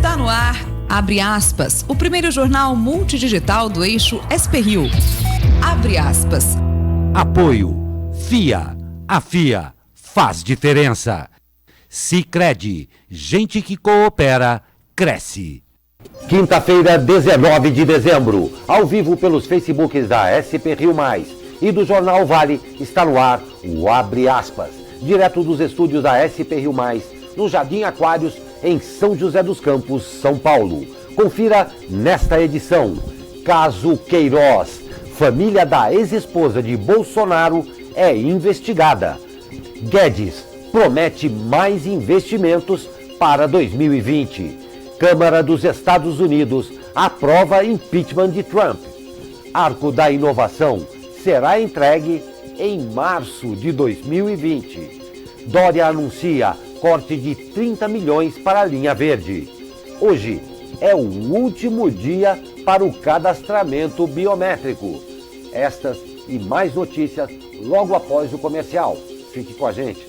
Está no ar, Abre Aspas, o primeiro jornal multidigital do eixo SP-Rio. Abre aspas. Apoio. FIA. A FIA faz diferença. Sicredi. Gente que coopera, cresce. Quinta-feira, 19 de dezembro, ao vivo pelos Facebooks da SP-Rio+, e do Jornal Vale, está no ar o Abre Aspas, direto dos estúdios da SP-Rio+, no Jardim Aquários, em São José dos Campos, São Paulo. Confira nesta edição: Caso Queiroz, família da ex-esposa de Bolsonaro é investigada. Guedes promete mais investimentos para 2020. Câmara dos Estados Unidos aprova impeachment de Trump. Arco da Inovação será entregue em março de 2020. Dória anuncia corte de 30 milhões para a linha verde. Hoje é o último dia para o cadastramento biométrico. Estas e mais notícias logo após o comercial. Fique com a gente.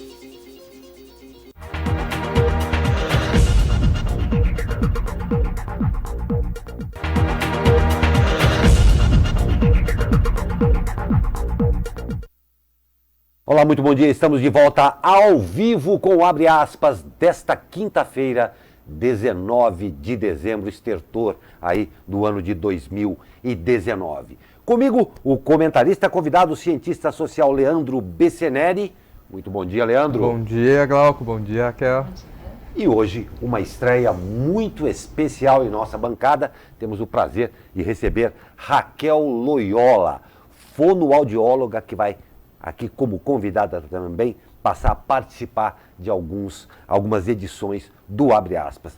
Olá, muito bom dia. Estamos de volta ao vivo com o Abre Aspas desta quinta-feira, 19 de dezembro, estertor aí do ano de 2019. Comigo, o comentarista convidado, o cientista social Leandro Beceneri. Muito bom dia, Leandro. Bom dia, Glauco. Bom dia, Raquel. E hoje, uma estreia muito especial em nossa bancada. Temos o prazer de receber Raquel Loyola, fonoaudióloga, que vai aqui como convidada também, passar a participar de algumas edições do Abre Aspas.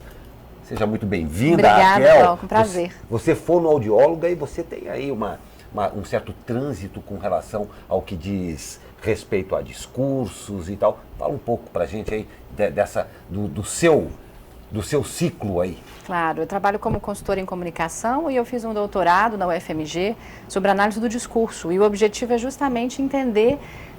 Seja muito bem-vinda, Raquel. Obrigada, com prazer. Você é fonoaudióloga e você tem aí um certo trânsito com relação ao que diz respeito a discursos e tal. Fala um pouco pra gente aí do seu ciclo aí. Claro, eu trabalho como consultora em comunicação e eu fiz um doutorado na UFMG sobre análise do discurso. E o objetivo é justamente entender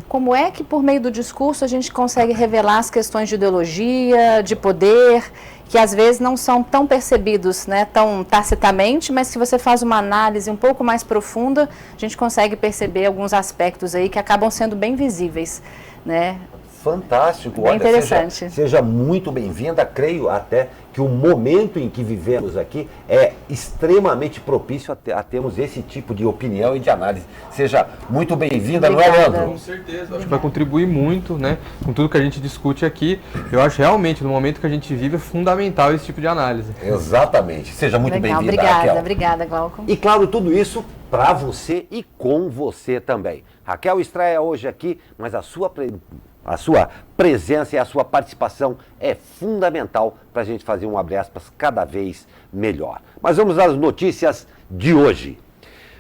como é que, por meio do discurso, a gente consegue revelar as questões de ideologia, de poder, que às vezes não são tão percebidos, né, tão tacitamente, mas se você faz uma análise um pouco mais profunda, a gente consegue perceber alguns aspectos aí que acabam sendo bem visíveis, né? Fantástico. Bem interessante. Seja muito bem-vinda. Creio até que o momento em que vivemos aqui é extremamente propício a termos esse tipo de opinião e de análise. Seja muito bem-vinda, não é, Leandro? Com certeza. Acho que vai contribuir muito, né, com tudo que a gente discute aqui. Eu acho realmente, no momento que a gente vive, é fundamental esse tipo de análise. Exatamente. Seja muito bem-vinda, Obrigada, Raquel. Obrigada, Glauco. E claro, tudo isso para você e com você também. Raquel estreia hoje aqui, mas a sua presença e a sua participação é fundamental para a gente fazer um Abre Aspas cada vez melhor. Mas vamos às notícias de hoje.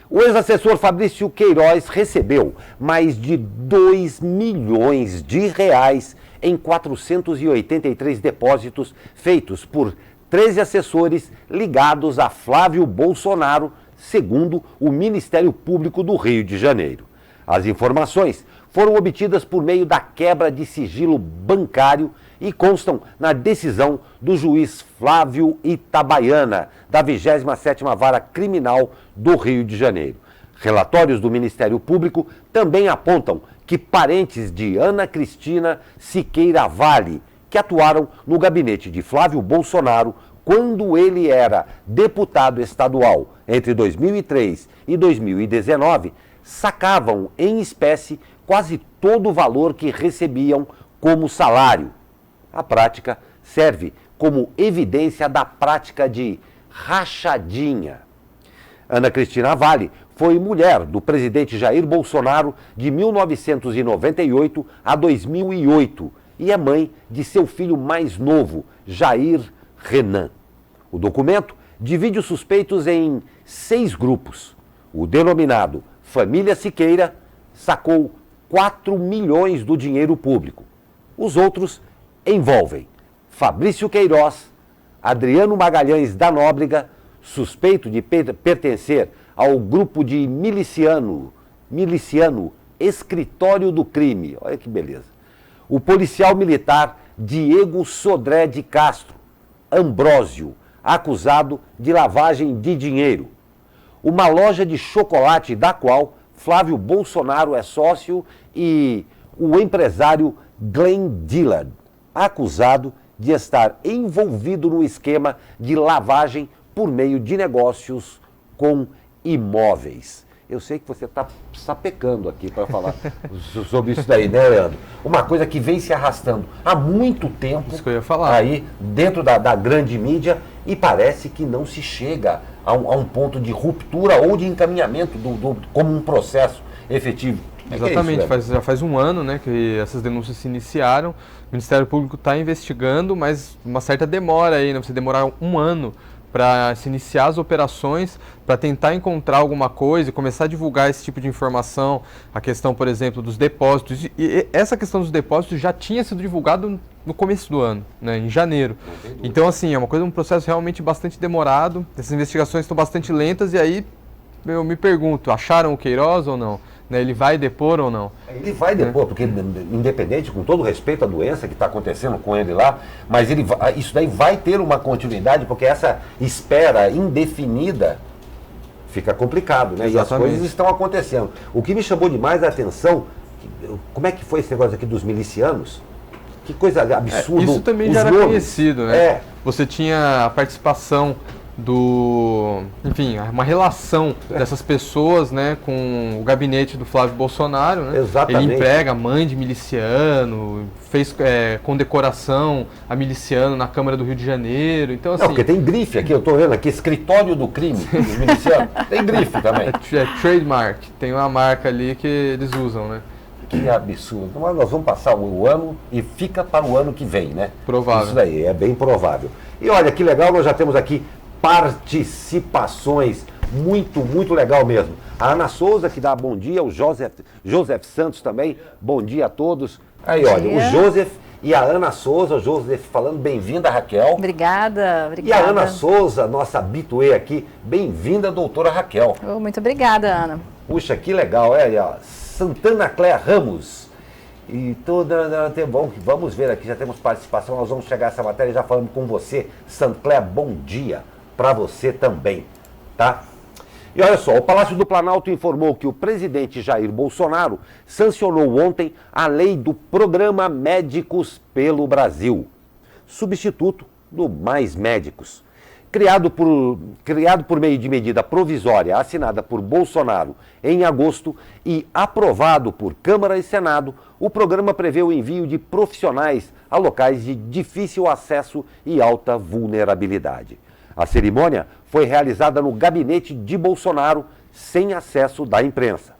O ex-assessor Fabrício Queiroz recebeu mais de 2 milhões de reais em 483 depósitos feitos por 13 assessores ligados a Flávio Bolsonaro, segundo o Ministério Público do Rio de Janeiro. As informações foram obtidas por meio da quebra de sigilo bancário e constam na decisão do juiz Flávio Itabaiana, da 27ª Vara Criminal do Rio de Janeiro. Relatórios do Ministério Público também apontam que parentes de Ana Cristina Siqueira Vale, que atuaram no gabinete de Flávio Bolsonaro quando ele era deputado estadual entre 2003 e 2019, sacavam em espécie quase todo o valor que recebiam como salário. A prática serve como evidência da prática de rachadinha. Ana Cristina Vale foi mulher do presidente Jair Bolsonaro de 1998 a 2008 e é mãe de seu filho mais novo, Jair Renan. O documento divide os suspeitos em 6 grupos. O denominado Família Siqueira sacou 4 milhões do dinheiro público. Os outros envolvem Fabrício Queiroz, Adriano Magalhães da Nóbrega, suspeito de pertencer ao grupo de miliciano Escritório do Crime. Olha que beleza. O policial militar Diego Sodré de Castro, Ambrósio, acusado de lavagem de dinheiro. Uma loja de chocolate da qual Flávio Bolsonaro é sócio e o empresário Glenn Dillard, acusado de estar envolvido no esquema de lavagem por meio de negócios com imóveis. Eu sei que você está sapecando aqui para falar sobre isso daí, né, Leandro? Uma coisa que vem se arrastando há muito tempo. Isso que eu ia falar. Aí, dentro da grande mídia, e parece que não se chega a um ponto de ruptura ou de encaminhamento como um processo efetivo. Exatamente, já faz um ano, né, que essas denúncias se iniciaram. O Ministério Público está investigando, mas uma certa demora aí, né? Você demorar um ano para se iniciar as operações, para tentar encontrar alguma coisa e começar a divulgar esse tipo de informação, a questão, por exemplo, dos depósitos. E essa questão dos depósitos já tinha sido divulgado no começo do ano, né, em janeiro. Então, assim, é um processo realmente bastante demorado, essas investigações estão bastante lentas e aí eu me pergunto, acharam o Queiroz ou não? Né, ele vai depor ou não? Ele vai depor, porque independente, com todo respeito à doença que está acontecendo com ele lá, mas isso daí vai ter uma continuidade, porque essa espera indefinida fica complicado, né? Exatamente. E as coisas estão acontecendo. O que me chamou demais a atenção, como é que foi esse negócio aqui dos milicianos? Que coisa absurda. Isso também já era conhecido, né? Você tinha a participação enfim, uma relação dessas pessoas, né, com o gabinete do Flávio Bolsonaro, né? Exatamente. Ele emprega a mãe de miliciano, fez condecoração a miliciano na Câmara do Rio de Janeiro, então assim... Não, porque tem grife aqui, eu estou vendo aqui, escritório do crime dos milicianos, tem grife também. É trademark, tem uma marca ali que eles usam, né? Que absurdo. Mas nós vamos passar o ano e fica para o ano que vem, né? Provável. Isso daí, é bem provável. E olha que legal, nós já temos aqui participações, muito legal mesmo. A Ana Souza, que dá bom dia, o Joseph Santos também, bom dia a todos. Aí, olha, o Joseph e a Ana Souza, o Joseph falando, bem-vinda, Raquel. Obrigada. E a Ana Souza, nossa habituê aqui, bem-vinda, doutora Raquel. Muito obrigada, Ana. Puxa, que legal, ó, Santana Cléa Ramos. E vamos ver aqui, já temos participação, nós vamos chegar a essa matéria já falando com você. Santana, bom dia para você também, tá? E olha só, o Palácio do Planalto informou que o presidente Jair Bolsonaro sancionou ontem a lei do Programa Médicos pelo Brasil, substituto do Mais Médicos. Criado por meio de medida provisória assinada por Bolsonaro em agosto e aprovado por Câmara e Senado, o programa prevê o envio de profissionais a locais de difícil acesso e alta vulnerabilidade. A cerimônia foi realizada no gabinete de Bolsonaro, sem acesso da imprensa.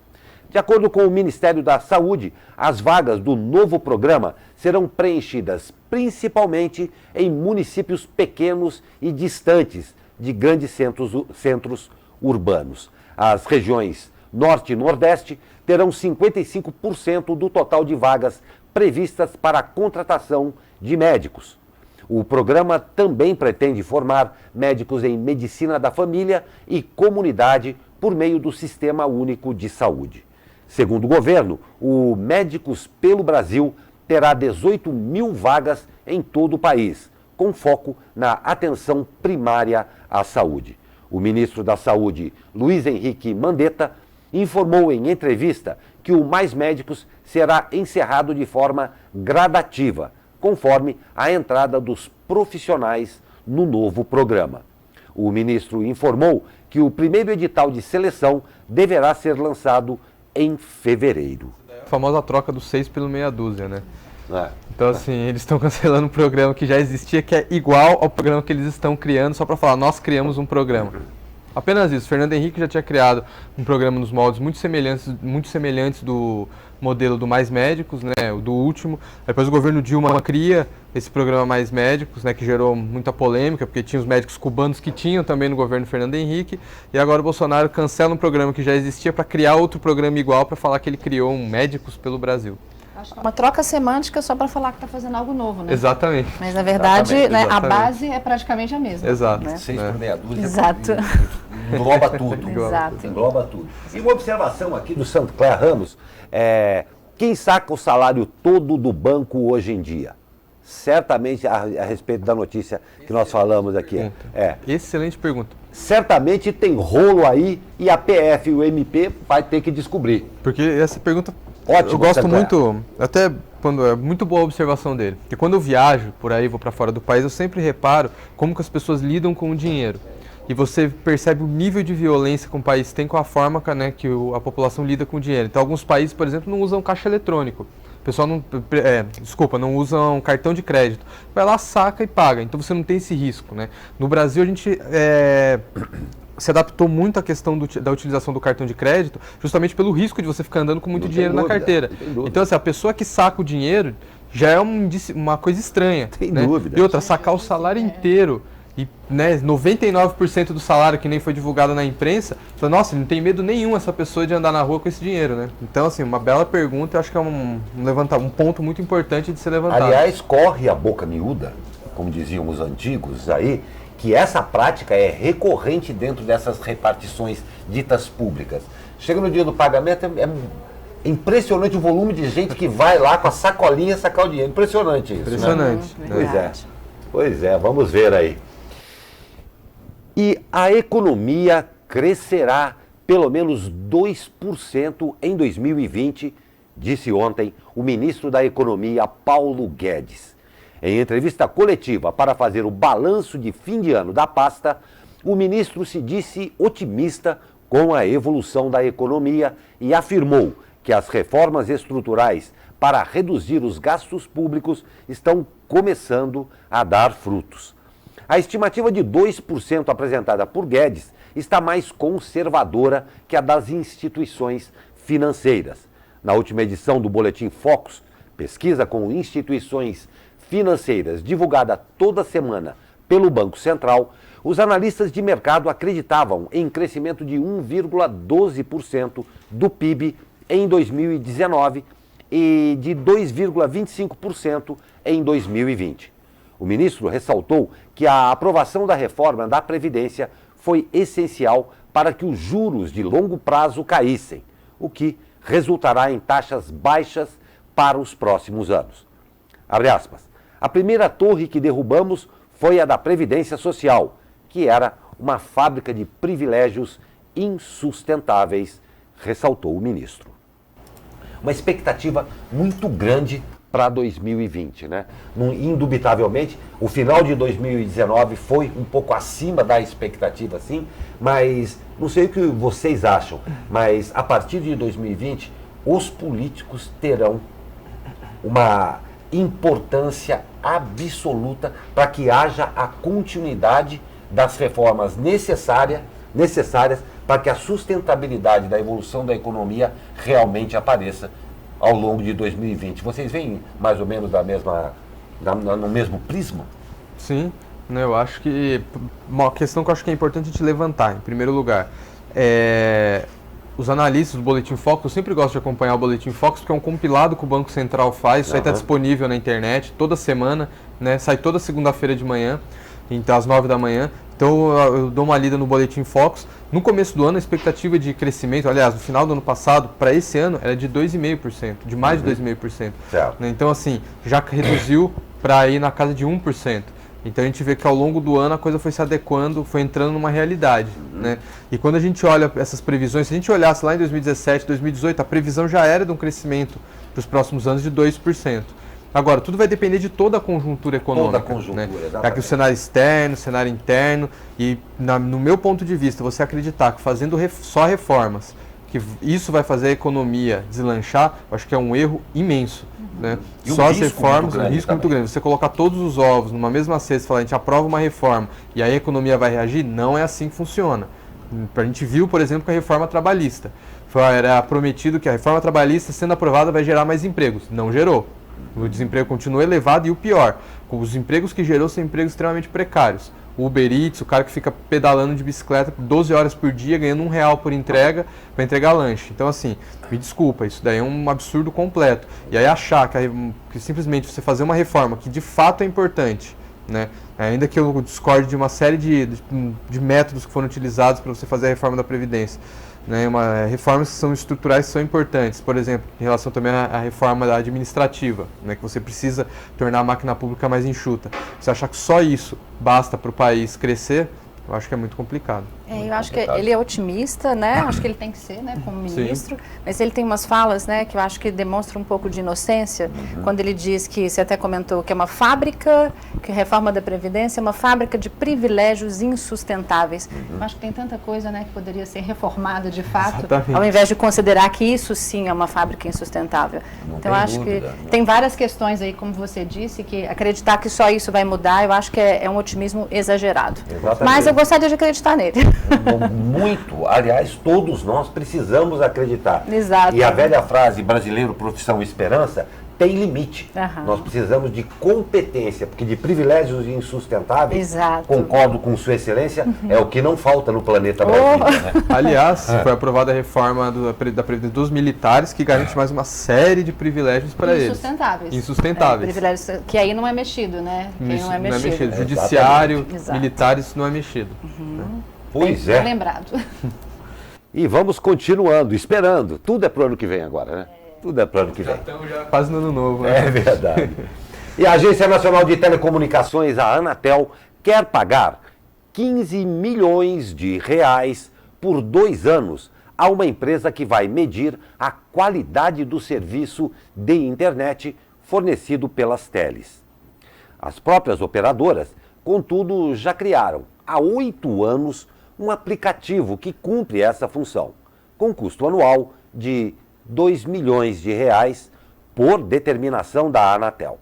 De acordo com o Ministério da Saúde, as vagas do novo programa serão preenchidas principalmente em municípios pequenos e distantes de grandes centros urbanos. As regiões Norte e Nordeste terão 55% do total de vagas previstas para a contratação de médicos. O programa também pretende formar médicos em medicina da família e comunidade por meio do Sistema Único de Saúde. Segundo o governo, o Médicos pelo Brasil terá 18 mil vagas em todo o país, com foco na atenção primária à saúde. O ministro da Saúde, Luiz Henrique Mandetta, informou em entrevista que o Mais Médicos será encerrado de forma gradativa, conforme a entrada dos profissionais no novo programa. O ministro informou que o primeiro edital de seleção deverá ser lançado em fevereiro. A famosa troca do 6 pelo meia dúzia, né? Então, assim, eles estão cancelando um programa que já existia, que é igual ao programa que eles estão criando, só para falar, nós criamos um programa. Apenas isso. Fernando Henrique já tinha criado um programa nos moldes muito semelhantes do modelo do Mais Médicos, né, do último. Depois o governo Dilma cria esse programa Mais Médicos, né, que gerou muita polêmica, porque tinha os médicos cubanos que tinham também no governo Fernando Henrique, e agora o Bolsonaro cancela um programa que já existia para criar outro programa igual, para falar que ele criou um Médicos pelo Brasil. Uma troca semântica só para falar que está fazendo algo novo, né? Exatamente. Mas, na verdade, né, exatamente. A base é praticamente a mesma. Exato. Né? 6 por meia dúzia. Exato. Engloba tudo. Exato. Engloba tudo. E uma observação aqui do Santa Cléa Ramos, quem saca o salário todo do banco hoje em dia? certamente, a respeito da notícia que nós falamos aqui. Excelente pergunta. Certamente tem rolo aí e a PF e o MP vai ter que descobrir. Porque essa pergunta, ótimo, eu gosto muito, até quando é muito boa a observação dele. Porque quando eu viajo por aí, vou para fora do país, eu sempre reparo como que as pessoas lidam com o dinheiro. E você percebe o nível de violência que um país tem com a forma, né, que a população lida com o dinheiro. Então, alguns países, por exemplo, não usam caixa eletrônico. O pessoal não usam cartão de crédito. Vai lá, saca e paga. Então, você não tem esse risco, né? No Brasil, a gente se adaptou muito à questão da utilização do cartão de crédito, justamente pelo risco de você ficar andando com muito dinheiro na carteira. Então, assim, a pessoa que saca o dinheiro já é uma coisa estranha. Tem dúvida. E outra, sacar o salário inteiro. E, né, 99% do salário que nem foi divulgado na imprensa, fala, nossa, não tem medo nenhum essa pessoa de andar na rua com esse dinheiro, né? Então, assim, uma bela pergunta, eu acho que é um ponto muito importante de ser levantado. Aliás, corre a boca miúda, como diziam os antigos aí, que essa prática é recorrente dentro dessas repartições ditas públicas. Chega no dia do pagamento, é impressionante o volume de gente que vai lá com a sacolinha sacar o dinheiro. Impressionante isso. Impressionante. Né? Pois é, vamos ver aí. E a economia crescerá pelo menos 2% em 2020, disse ontem o ministro da Economia, Paulo Guedes. Em entrevista coletiva para fazer o balanço de fim de ano da pasta, o ministro se disse otimista com a evolução da economia e afirmou que as reformas estruturais para reduzir os gastos públicos estão começando a dar frutos. A estimativa de 2% apresentada por Guedes está mais conservadora que a das instituições financeiras. Na última edição do Boletim Focus, pesquisa com instituições financeiras divulgada toda semana pelo Banco Central, os analistas de mercado acreditavam em crescimento de 1,12% do PIB em 2019 e de 2,25% em 2020. O ministro ressaltou que a aprovação da reforma da Previdência foi essencial para que os juros de longo prazo caíssem, o que resultará em taxas baixas para os próximos anos. Abre aspas. A primeira torre que derrubamos foi a da Previdência Social, que era uma fábrica de privilégios insustentáveis, ressaltou o ministro. Uma expectativa muito grande para 2020, né? Indubitavelmente, o final de 2019 foi um pouco acima da expectativa, sim, mas não sei o que vocês acham, mas a partir de 2020, os políticos terão uma importância absoluta para que haja a continuidade das reformas necessárias para que a sustentabilidade da evolução da economia realmente apareça ao longo de 2020. Vocês veem mais ou menos no mesmo prisma? Sim, né, eu acho que uma questão que eu acho que é importante a gente levantar, em primeiro lugar, os analistas do Boletim Focus, eu sempre gosto de acompanhar o Boletim Focus, porque é um compilado que o Banco Central faz, isso aí está disponível na internet toda semana, né, sai toda segunda-feira de manhã, então às 9 da manhã. Então eu dou uma lida no Boletim Focus. No começo do ano, a expectativa de crescimento, aliás, no final do ano passado, para esse ano, era de 2,5%, de mais de 2,5%. Né? Então, assim, já reduziu para ir na casa de 1%. Então a gente vê que ao longo do ano a coisa foi se adequando, foi entrando numa realidade. Né? E quando a gente olha essas previsões, se a gente olhasse lá em 2017, 2018, a previsão já era de um crescimento para os próximos anos de 2%. Agora, tudo vai depender de toda a conjuntura econômica. Toda a conjuntura, né? Aqui o cenário externo, o cenário interno. E, no meu ponto de vista, você acreditar que fazendo só reformas, que isso vai fazer a economia deslanchar, eu acho que é um erro imenso. Né? Só as reformas, um risco muito grande. Você colocar todos os ovos numa mesma cesta e falar, a gente aprova uma reforma e aí a economia vai reagir, não é assim que funciona. A gente viu, por exemplo, com a reforma trabalhista. Era prometido que a reforma trabalhista, sendo aprovada, vai gerar mais empregos. Não gerou. O desemprego continua elevado e o pior, os empregos que gerou são empregos extremamente precários. O Uber Eats, o cara que fica pedalando de bicicleta 12 horas por dia, ganhando R$1 por entrega, para entregar lanche. Então, assim, me desculpa, isso daí é um absurdo completo. E aí achar que simplesmente você fazer uma reforma que de fato é importante, né? Ainda que eu discorde de uma série de métodos que foram utilizados para você fazer a reforma da Previdência, né, reformas que são estruturais são importantes, por exemplo, em relação também à reforma administrativa, né, que você precisa tornar a máquina pública mais enxuta. Você achar que só isso basta para o país crescer, eu acho que é muito complicado. Eu acho que ele é otimista, né? Acho que ele tem que ser, né, como ministro. Sim. Mas ele tem umas falas, né, que eu acho que demonstram um pouco de inocência, quando ele diz que, você até comentou, que é uma fábrica, que a reforma da Previdência é uma fábrica de privilégios insustentáveis. Eu acho que tem tanta coisa, né, que poderia ser reformada de fato, exatamente, ao invés de considerar que isso sim é uma fábrica insustentável. Então, eu acho que tem várias questões aí, como você disse, que acreditar que só isso vai mudar, eu acho que é um otimismo exagerado. Exatamente. Mas eu gostaria de acreditar nele. Muito. Aliás, todos nós precisamos acreditar. Exato. E a velha frase brasileiro, profissão e esperança, tem limite. Nós precisamos de competência, porque de privilégios insustentáveis, exato, concordo com Sua Excelência, é o que não falta no planeta Brasil. Né? Aliás, foi aprovada a reforma da Previdência dos militares, que garante mais uma série de privilégios para eles. Insustentáveis. Privilégios que aí não é mexido, né? Não é mexido. Judiciário, militares, não é mexido. Pois é. Lembrado. E vamos continuando, esperando. Tudo é para o ano que vem agora, né? Tudo é para o ano que vem. Estamos já quase no ano novo, né? É verdade. E a Agência Nacional de Telecomunicações, a Anatel, quer pagar 15 milhões de reais por 2 anos a uma empresa que vai medir a qualidade do serviço de internet fornecido pelas teles. As próprias operadoras, contudo, já criaram há 8 anos um aplicativo que cumpre essa função, com custo anual de 2 milhões de reais por determinação da Anatel.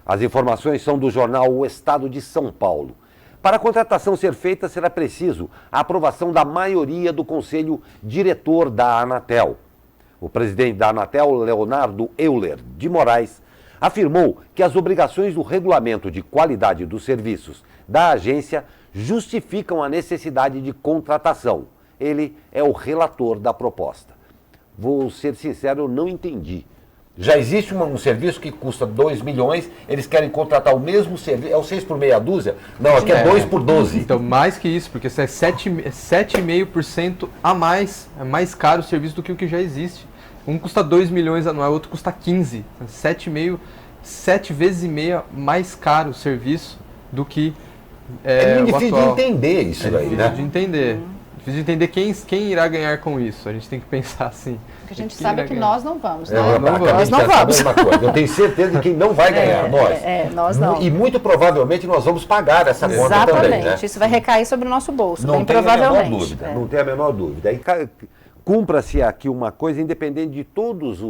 As informações são do jornal O Estado de São Paulo. Para a contratação ser feita, será preciso a aprovação da maioria do Conselho Diretor da Anatel. O presidente da Anatel, Leonardo Euler de Moraes, afirmou que as obrigações do regulamento de qualidade dos serviços da agência justificam a necessidade de contratação. Ele é o relator da proposta. Vou ser sincero, eu não entendi. Já existe um serviço que custa 2 milhões, eles querem contratar o mesmo serviço, é o 6 por meia dúzia? Não, aqui é 2 por 12. Então, mais que isso, porque isso é 7,5% a mais, é mais caro o serviço do que o que já existe. Um custa 2 milhões anual, o outro custa 15. 7,5, 7 vezes e meia mais caro o serviço do que é muito difícil de entender isso daí, né? É difícil de entender. Difícil de entender quem irá ganhar com isso. A gente tem que pensar assim. Porque a gente sabe que nós não vamos, né? Nós não vamos. Eu tenho certeza de quem não vai ganhar, nós. Nós não. E muito provavelmente nós vamos pagar essa conta também, né? Exatamente. Isso vai recair sobre o nosso bolso, não bem tem provavelmente. A menor dúvida, não tem a menor dúvida. E cumpra-se aqui uma coisa, independente de todos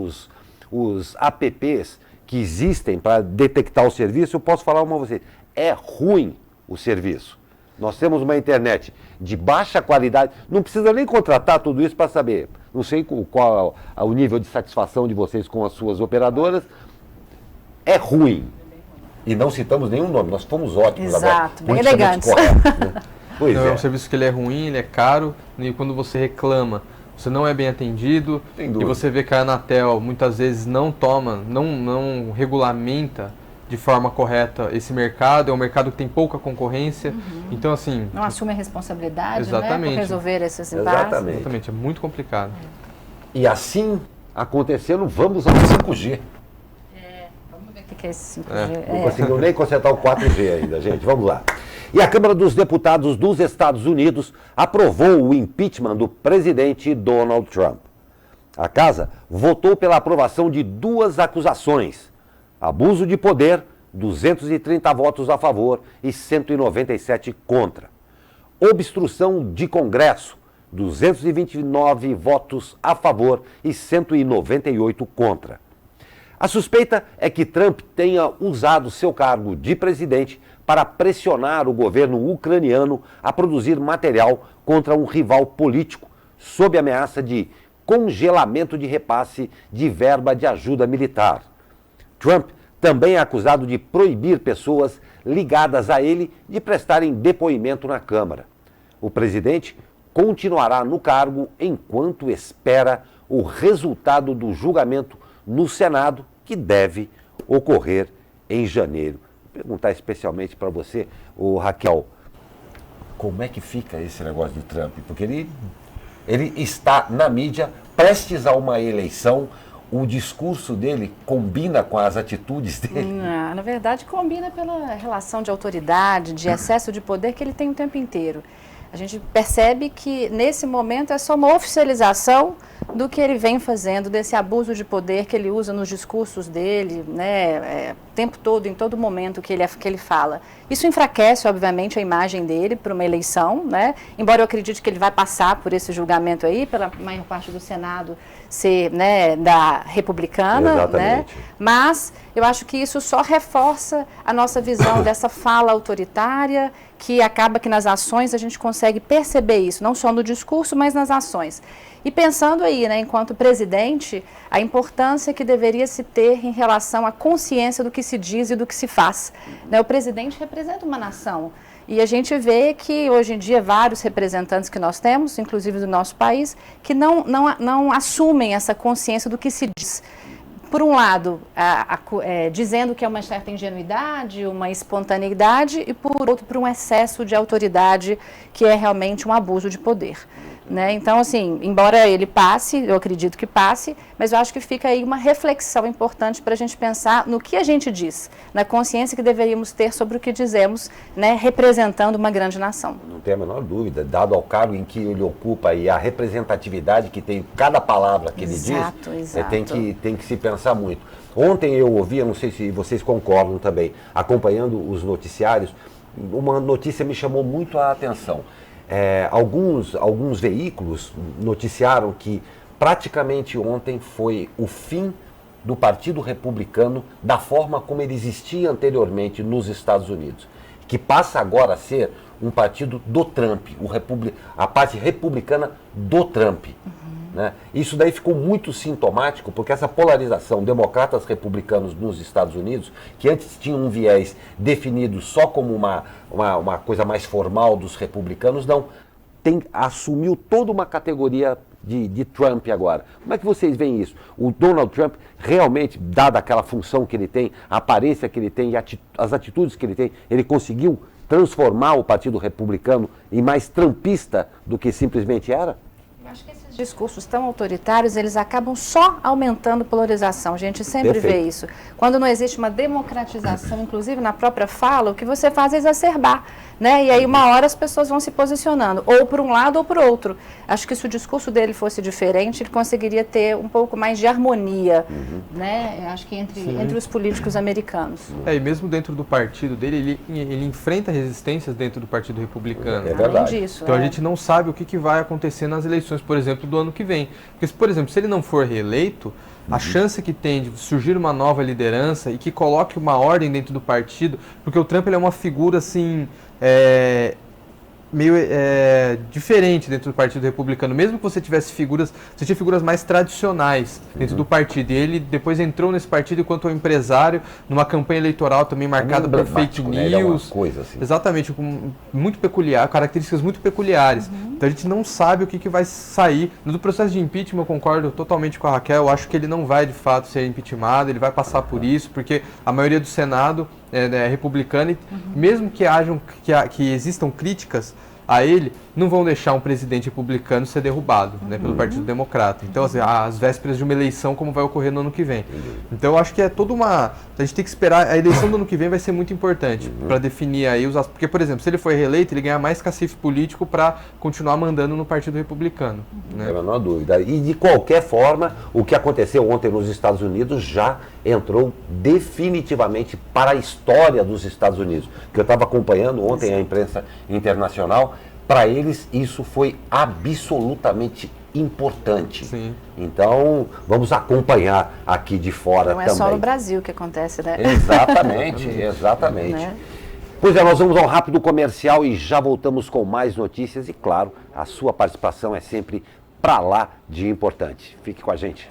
os apps que existem para detectar o serviço, eu posso falar uma a você. É ruim o serviço. Nós temos uma internet de baixa qualidade, não precisa nem contratar tudo isso para saber. Não sei qual é o nível de satisfação de vocês com as suas operadoras. É ruim. E não citamos nenhum nome, nós fomos ótimos. Exato, bem elegantes. Né? Pois é um serviço que ele é ruim, ele é caro, e quando você reclama, você não é bem atendido, e você vê que a Anatel muitas vezes não regulamenta de forma correta esse mercado, é um mercado que tem pouca concorrência, então assim... Não assume a responsabilidade, exatamente, né, por resolver esses impasses. Exatamente, é muito complicado. E assim acontecendo, vamos ao 5G. Vamos ver o que é esse 5G. Não conseguiu nem consertar o 4G ainda, gente, vamos lá. E a Câmara dos Deputados dos Estados Unidos aprovou o impeachment do presidente Donald Trump. A Casa votou pela aprovação de 2 acusações: abuso de poder, 230 votos a favor e 197 contra. Obstrução de Congresso, 229 votos a favor e 198 contra. A suspeita é que Trump tenha usado seu cargo de presidente para pressionar o governo ucraniano a produzir material contra um rival político, sob ameaça de congelamento de repasse de verba de ajuda militar. Trump também é acusado de proibir pessoas ligadas a ele de prestarem depoimento na Câmara. O presidente continuará no cargo enquanto espera o resultado do julgamento no Senado, que deve ocorrer em janeiro. Vou perguntar especialmente para você, Raquel, como é que fica esse negócio de Trump? Porque ele Ele está na mídia, prestes a uma eleição. O discurso dele combina com as atitudes dele? Não, na verdade, combina pela relação de autoridade, de excesso de poder que ele tem o tempo inteiro. A gente percebe que, nesse momento, é só uma oficialização do que ele vem fazendo, desse abuso de poder que ele usa nos discursos dele, né, o tempo todo, em todo momento que ele fala. Isso enfraquece, obviamente, a imagem dele para uma eleição, né, embora eu acredite que ele vai passar por esse julgamento aí, pela maior parte do Senado ser, né, da republicana, né, mas eu acho que isso só reforça a nossa visão dessa fala autoritária, que acaba que nas ações a gente consegue perceber isso, não só no discurso, mas nas ações. E pensando aí, né, enquanto presidente, a importância que deveria se ter em relação à consciência do que se diz e do que se faz. Né, o presidente representa uma nação. E a gente vê que, hoje em dia, vários representantes que nós temos, inclusive do nosso país, que não assumem essa consciência do que se diz. Por um lado, dizendo que é uma certa ingenuidade, uma espontaneidade, e por outro, por um excesso de autoridade, que é realmente um abuso de poder. Né? Então, assim, embora ele passe, eu acredito que passe, mas eu acho que fica aí uma reflexão importante para a gente pensar no que a gente diz, na consciência que deveríamos ter sobre o que dizemos, né, representando uma grande nação. Não tem a menor dúvida, dado ao cargo em que ele ocupa e a representatividade que tem cada palavra que ele diz, tem que se pensar muito. Ontem eu ouvi, não sei se vocês concordam também, acompanhando os noticiários, uma notícia me chamou muito a atenção. Alguns veículos noticiaram que praticamente ontem foi o fim do Partido Republicano da forma como ele existia anteriormente nos Estados Unidos, que passa agora a ser um partido do Trump, a parte republicana do Trump. Né? Isso daí ficou muito sintomático, porque essa polarização democratas-republicanos nos Estados Unidos, que antes tinha um viés definido só como uma coisa mais formal dos republicanos, não, assumiu toda uma categoria de Trump agora. Como é que vocês veem isso? O Donald Trump realmente, dada aquela função que ele tem, a aparência que ele tem e as atitudes que ele tem, ele conseguiu transformar o Partido Republicano em mais trumpista do que simplesmente era? Eu acho que esses discursos tão autoritários, eles acabam só aumentando polarização. A gente sempre vê isso. Quando não existe uma democratização, inclusive na própria fala, o que você faz é exacerbar. Né? E aí, uma hora, as pessoas vão se posicionando, ou por um lado ou por outro. Acho que se o discurso dele fosse diferente, ele conseguiria ter um pouco mais de harmonia, né? Acho que entre os políticos americanos. E mesmo dentro do partido dele, ele enfrenta resistências dentro do Partido Republicano. É verdade. Além disso, então a gente não sabe o que vai acontecer nas eleições, por exemplo, do ano que vem. Porque, por exemplo, se ele não for reeleito, a chance que tem de surgir uma nova liderança e que coloque uma ordem dentro do partido, porque o Trump ele é uma figura assim, meio diferente dentro do Partido Republicano. Mesmo que você tivesse você tinha figuras mais tradicionais dentro do partido. E ele depois entrou nesse partido enquanto um empresário, numa campanha eleitoral também marcada por fake news. Né? Ele é uma coisa assim. Exatamente, muito peculiar, características muito peculiares. Então a gente não sabe o que vai sair. No processo de impeachment eu concordo totalmente com a Raquel, eu acho que ele não vai de fato ser impeachmentado, ele vai passar por isso, porque a maioria do Senado é republicana e mesmo que existam críticas a ele, não vão deixar um presidente republicano ser derrubado, né, pelo Partido Democrata. Então, assim, às vésperas de uma eleição, como vai ocorrer no ano que vem. Então, eu acho que é toda uma... A gente tem que esperar... A eleição do ano que vem vai ser muito importante para definir aí os... Porque, por exemplo, se ele for reeleito, ele ganha mais cacife político para continuar mandando no Partido Republicano. Né? Não é a menor dúvida. E, de qualquer forma, o que aconteceu ontem nos Estados Unidos já entrou definitivamente para a história dos Estados Unidos. Que eu estava acompanhando ontem a imprensa internacional. Para eles, isso foi absolutamente importante. Sim. Então, vamos acompanhar aqui de fora também. Não é só no Brasil que acontece, né? Exatamente, exatamente. Né? Pois é, nós vamos a um rápido comercial e já voltamos com mais notícias. E, claro, a sua participação é sempre para lá de importante. Fique com a gente.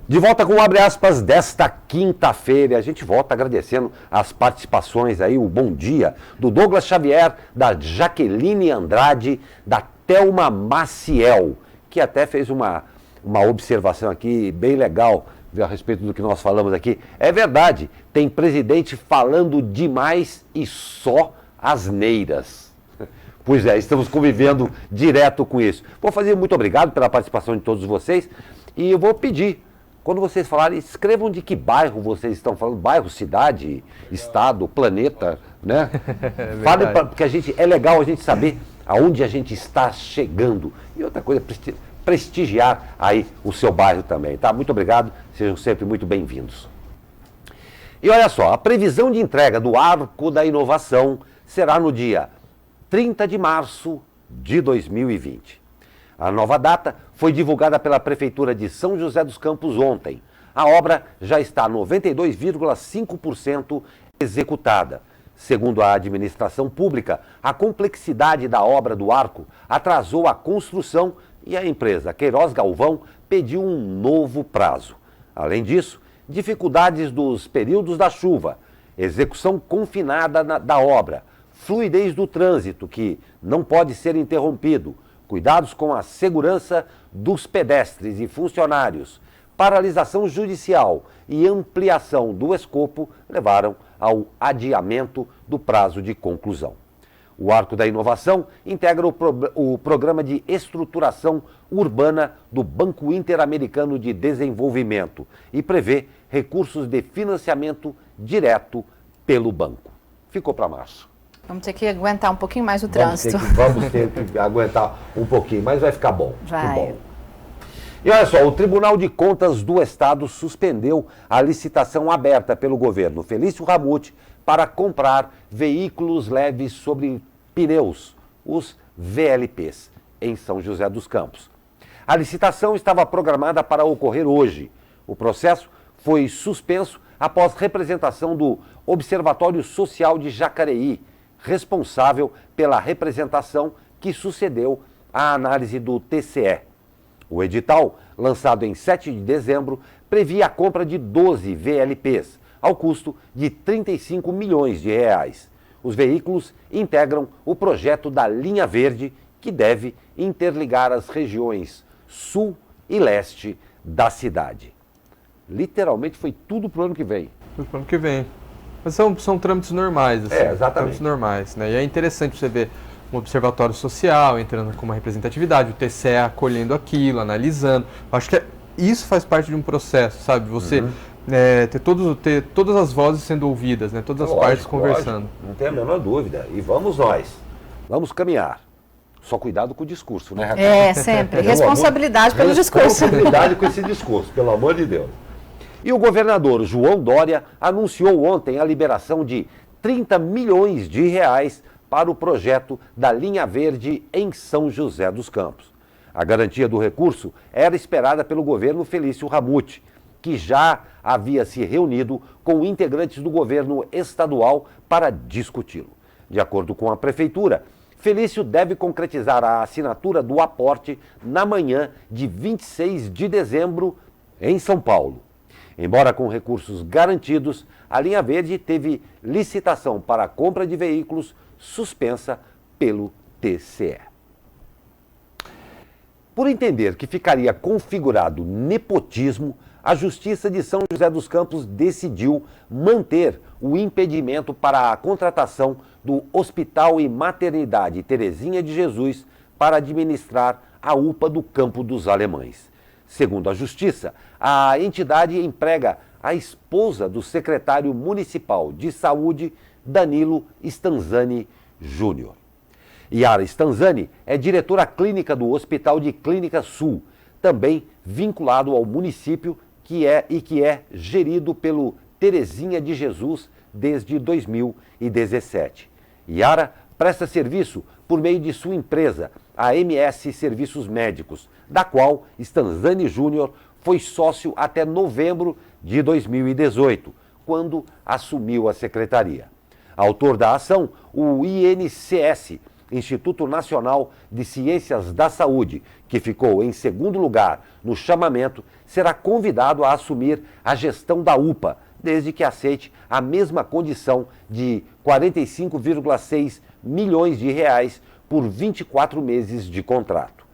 De volta com o Abre Aspas desta quinta-feira. A gente volta agradecendo as participações aí, o bom dia do Douglas Xavier, da Jaqueline Andrade, da Thelma Maciel, que até fez uma uma observação aqui bem legal a respeito do que nós falamos aqui. É verdade, tem presidente falando demais e só asneiras. Pois é, estamos convivendo direto com isso. Vou fazer muito obrigado pela participação de todos vocês e eu vou pedir, quando vocês falarem, escrevam de que bairro vocês estão falando, bairro, cidade, estado, planeta, né? Falem, porque é legal a gente saber aonde a gente está chegando. E outra coisa, prestigiar aí o seu bairro também, tá? Muito obrigado, sejam sempre muito bem-vindos. E olha só, a previsão de entrega do Arco da Inovação será no dia 30 de março de 2020. A nova data foi divulgada pela Prefeitura de São José dos Campos ontem. A obra já está 92,5% executada. Segundo a administração pública, a complexidade da obra do arco atrasou a construção e a empresa Queiroz Galvão pediu um novo prazo. Além disso, dificuldades dos períodos da chuva, execução confinada da obra, fluidez do trânsito, que não pode ser interrompido, cuidados com a segurança dos pedestres e funcionários, paralisação judicial e ampliação do escopo levaram ao adiamento do prazo de conclusão. O Arco da Inovação integra o Programa de Estruturação Urbana do Banco Interamericano de Desenvolvimento e prevê recursos de financiamento direto pelo banco. Ficou para março. Vamos ter que aguentar um pouquinho mais o trânsito. Vamos ter que aguentar um pouquinho, mas vai ficar bom. Vai. Que bom. E olha só, o Tribunal de Contas do Estado suspendeu a licitação aberta pelo governo Felício Ramute para comprar veículos leves sobre pneus, os VLPs, em São José dos Campos. A licitação estava programada para ocorrer hoje. O processo foi suspenso após representação do Observatório Social de Jacareí, responsável pela representação que sucedeu à análise do TCE. O edital, lançado em 7 de dezembro, previa a compra de 12 VLPs, ao custo de R$ 35 milhões. Os veículos integram o projeto da Linha Verde, que deve interligar as regiões sul e leste da cidade. Literalmente foi tudo para o ano que vem. Tudo para o ano que vem. Mas são trâmites normais, assim. Exatamente. Trâmites normais, né? E é interessante você ver um observatório social entrando com uma representatividade, o TCE acolhendo aquilo, analisando. Acho que isso faz parte de um processo, sabe? Você ter todas as vozes sendo ouvidas, né? Todas as partes conversando. Lógico, não tem a menor dúvida. E vamos nós. Vamos caminhar. Só cuidado com o discurso, né, Raquel? É, sempre. Responsabilidade pelo discurso. Responsabilidade com esse discurso, pelo amor de Deus. E o governador João Dória anunciou ontem a liberação de 30 milhões de reais para o projeto da Linha Verde em São José dos Campos. A garantia do recurso era esperada pelo governo Felício Ramute, que já havia se reunido com integrantes do governo estadual para discuti-lo. De acordo com a prefeitura, Felício deve concretizar a assinatura do aporte na manhã de 26 de dezembro em São Paulo. Embora com recursos garantidos, a Linha Verde teve licitação para a compra de veículos suspensa pelo TCE. Por entender que ficaria configurado nepotismo, a Justiça de São José dos Campos decidiu manter o impedimento para a contratação do Hospital e Maternidade Terezinha de Jesus para administrar a UPA do Campo dos Alemães. Segundo a Justiça, a entidade emprega a esposa do secretário municipal de saúde, Danilo Stanzani Júnior. Yara Stanzani é diretora clínica do Hospital de Clínica Sul, também vinculado ao município que é gerido pelo Terezinha de Jesus desde 2017. Yara presta serviço por meio de sua empresa, a MS Serviços Médicos, da qual Stanzani Júnior foi sócio até novembro de 2018, quando assumiu a secretaria. Autor da ação, o INCS, Instituto Nacional de Ciências da Saúde, que ficou em segundo lugar no chamamento, será convidado a assumir a gestão da UPA, desde que aceite a mesma condição de R$ 45,6 milhões por 24 meses de contrato.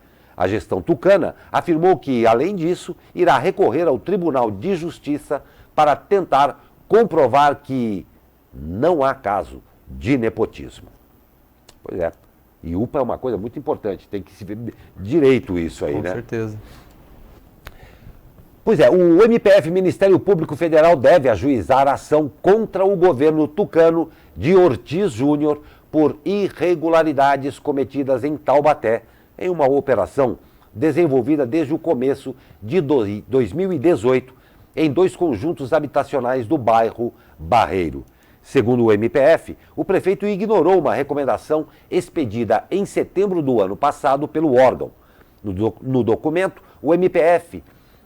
A gestão tucana afirmou que, além disso, irá recorrer ao Tribunal de Justiça para tentar comprovar que não há caso de nepotismo. Pois é, e UPA é uma coisa muito importante, tem que se ver direito isso aí, né? Com certeza. Pois é, o MPF, Ministério Público Federal, deve ajuizar ação contra o governo tucano de Ortiz Júnior por irregularidades cometidas em Taubaté, em uma operação desenvolvida desde o começo de 2018 em 2 conjuntos habitacionais do bairro Barreiro. Segundo o MPF, o prefeito ignorou uma recomendação expedida em setembro do ano passado pelo órgão. No documento, o MPF